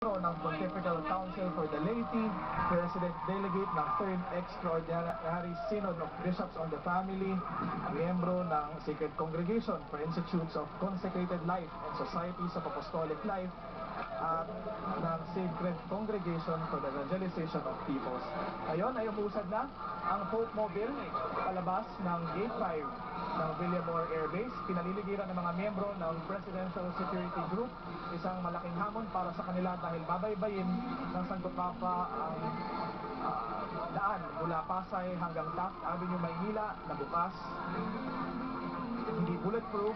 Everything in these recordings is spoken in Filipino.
miyembro ng Pontifical Council for the Laity, President Delegate ng 3rd Extraordinary Synod of Bishops on the Family, miyembro ng Sacred Congregation for Institutes of Consecrated Life and Societies of Apostolic Life, at ng Sacred Congregation for the Evangelization of Peoples. Ngayon ay umusad na ang Pope Mobile palabas ng Gate 5 ng Villamor Air Base. Pinaliligiran ng mga miyembro ng Presidential Security Group, isang malaking hamon para sa kanila dahil babaybayin ng Santo Papa ang daan mula Pasay hanggang Taft Avenue, Maynila na bukas. Hindi bulletproof,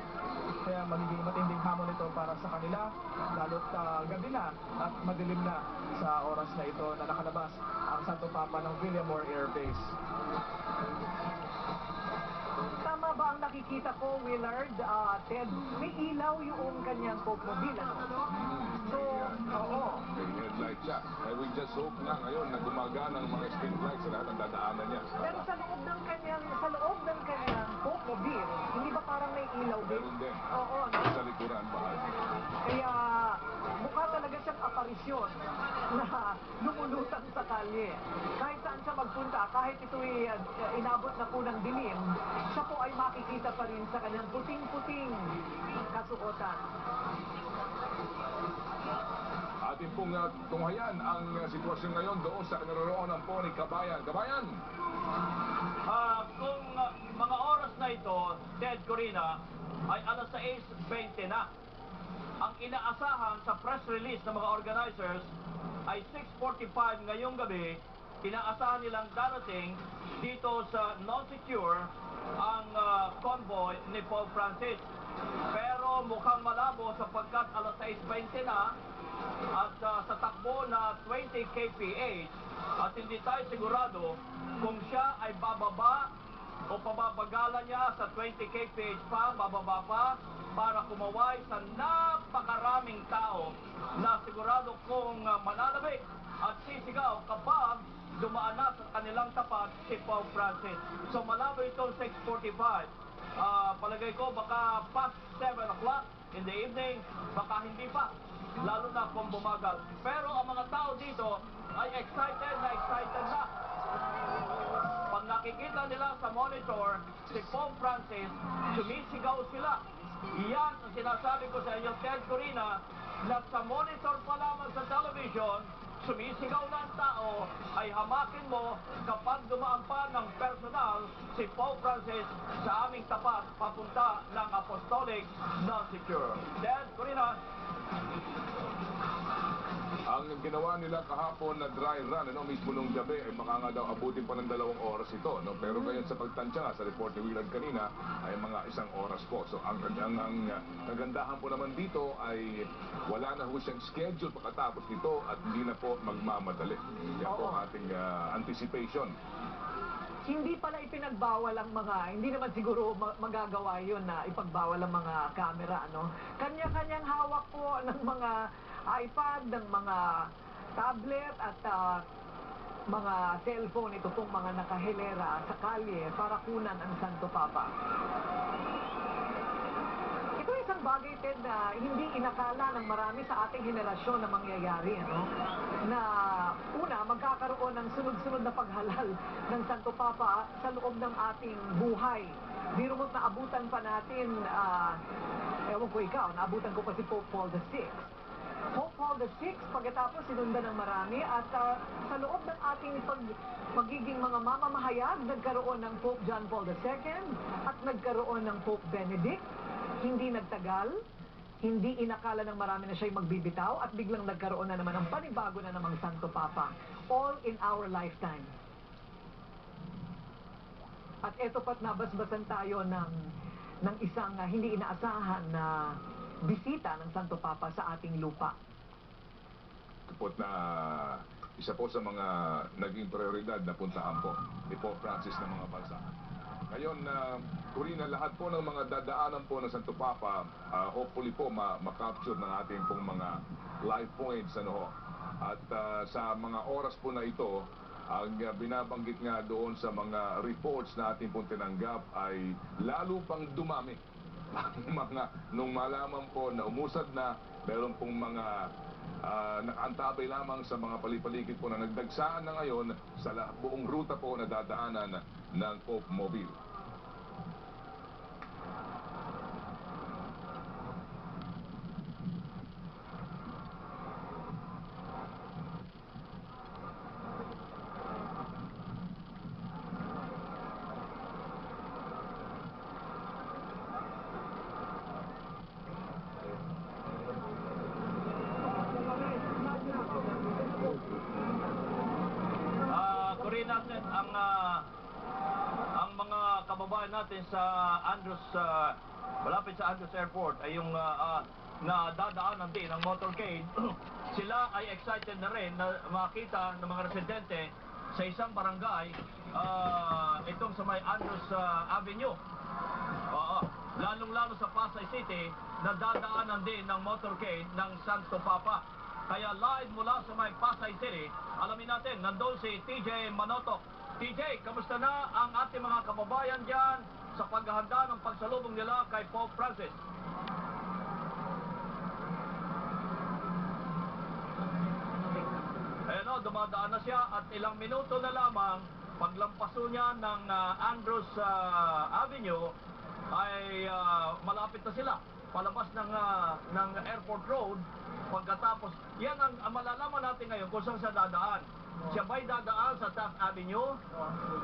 kaya magiging matinding hamon ito para sa kanila, lalo't gabi na at madilim na sa oras na ito na nakalabas ang Santo Papa ng Villamor Air Base. Tama ba ang nakikita ko, Willard? Ted, may ilaw yung kanyang popmobile, ano? So, oo. May headlight siya. And we just hope na ngayon na gumagana ang mga street lights sa lahat ng dadaanan niya. Pero sa loob ng kanyang popmobile, hindi ba parang may ilaw din? Meron din. Oo, no? Sa likuran, bahagi. Kaya mukha talaga siyang aparisyon na lumulutang sa kalye. Kahit saan siya magpunta, kahit ito'y inabot na po ng dilim, siya po ay makikita pa rin sa kanyang puting-puting kasuotan. Atin pong tunghayan ang sitwasyon ngayon doon sa kinaroroonan po ni Kabayan. Kabayan! Kung mga oras na ito, Ted, Corina, ay alas 6:20 na. Ang inaasahan sa press release ng mga organizers ay 6:45 ngayong gabi. Inaasahan nilang darating dito sa non-secure ang convoy ni Pope Francis. Pero mukhang malabo sapagkat alas 6:20 na at sa takbo na 20 kph at hindi tayo sigurado kung siya ay bababa o pababagalan niya sa 20 kph pa, bababa pa para kumaway sa napakaraming tao na sigurado kung mananabik at sisigaw kapag dumaan na sa kanilang tapat si Pope Francis. So malabo itong 6:45. Palagay ko baka past 7 o'clock in the evening, baka hindi pa, lalo na kung bumagal. Pero ang mga tao dito ay excited na. Pag nakikita nila sa monitor si Pope Francis, sumisigaw sila. Iyan ang sinasabi ko sa inyo, Ted, Corina, na sa monitor pa lamang sa television, sumisigaw na ang tao, ay hamakin mo kapag dumaan pa ng personal si Pope Francis sa aming tapat papunta ng Apostolic Non-Secure. Ted, Corina. Ang ginawa nila kahapon na dry run, mismo nung gabi, ay baka nga daw abutin pa ng 2 oras ito. No? Pero ngayon sa pagtansya nga, sa report ni Willard kanina, ay mga 1 oras po. So ang kagandahan po naman dito ay wala na ho siyang schedule pagkatapos nito at hindi na po magmamadali. Yan po ang ating anticipation. Hindi pala ipinagbawal ang hindi naman siguro magagawa yun na ipagbawal ang mga camera, no? Kanya-kanyang hawak po ng mga iPad, ng mga tablet at mga cellphone, ito pong mga nakahilera sa kalye para kunan ang Santo Papa. Ito isang bagay, Ted, na hindi inakala ng marami sa ating henerasyon na mangyayari, ano? Na una, magkakaroon ng sunod-sunod na paghalal ng Santo Papa sa loob ng ating buhay. Di rumot na abutan pa natin, ewan ko ikaw, naabutan ko pa si Pope Paul VI. Pope Paul VI, pagkatapos sinundan ng marami at sa loob ng ating pagiging mga mamamahayag, nagkaroon ng Pope John Paul II at nagkaroon ng Pope Benedict. Hindi nagtagal, hindi inakala ng marami na siya'y magbibitaw at biglang nagkaroon na naman ng panibago na namang Santo Papa. All in our lifetime. At eto pat nabasbasan tayo ng isang hindi inaasahan na bisita ng Santo Papa sa ating lupa. Ito po na isa po sa mga naging prioridad na puntahan po ni Pope Francis ng mga bansa. Ngayon, Corina, lahat po ng mga dadaanan po ng Santo Papa, hopefully po makapture ng ating pong mga live points. At sa mga oras po na ito, ang binabanggit nga doon sa mga reports na ating pong tinanggap ay lalo pang dumami. Nung malaman po na umusad na, meron pong mga nakaantabay lamang sa mga palipaligid po na nagdagsaan na ngayon sa buong ruta po na dadaanan ng Pope Mobile. Corina, ang mga kababayan natin sa Andros, malapit sa Andros Airport ay yung na dadaanan din ng motorcade. Sila ay excited na rin na makita ng mga residente sa isang barangay, itong sa may Andros Avenue. Lalong-lalo sa Pasay City na dadaanan din ng motorcade ng Santo Papa. Kaya live mula sa may Pasay City, alamin natin, nandun si TJ Manotok. TJ, kamusta na ang ating mga kababayan dyan sa paghahanda ng pagsalubong nila kay Pope Francis? Ayan o, dumadaan na siya at ilang minuto na lamang paglampaso niya ng Andros Avenue ay malapit na sila palabas ng Airport Road. Pagkatapos, yan ang malalaman natin ngayon kung saan siya dadaan. Siya ba'y dadaan sa Taft Avenue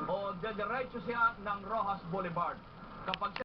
o diretso siya ng Rojas Boulevard? Kapag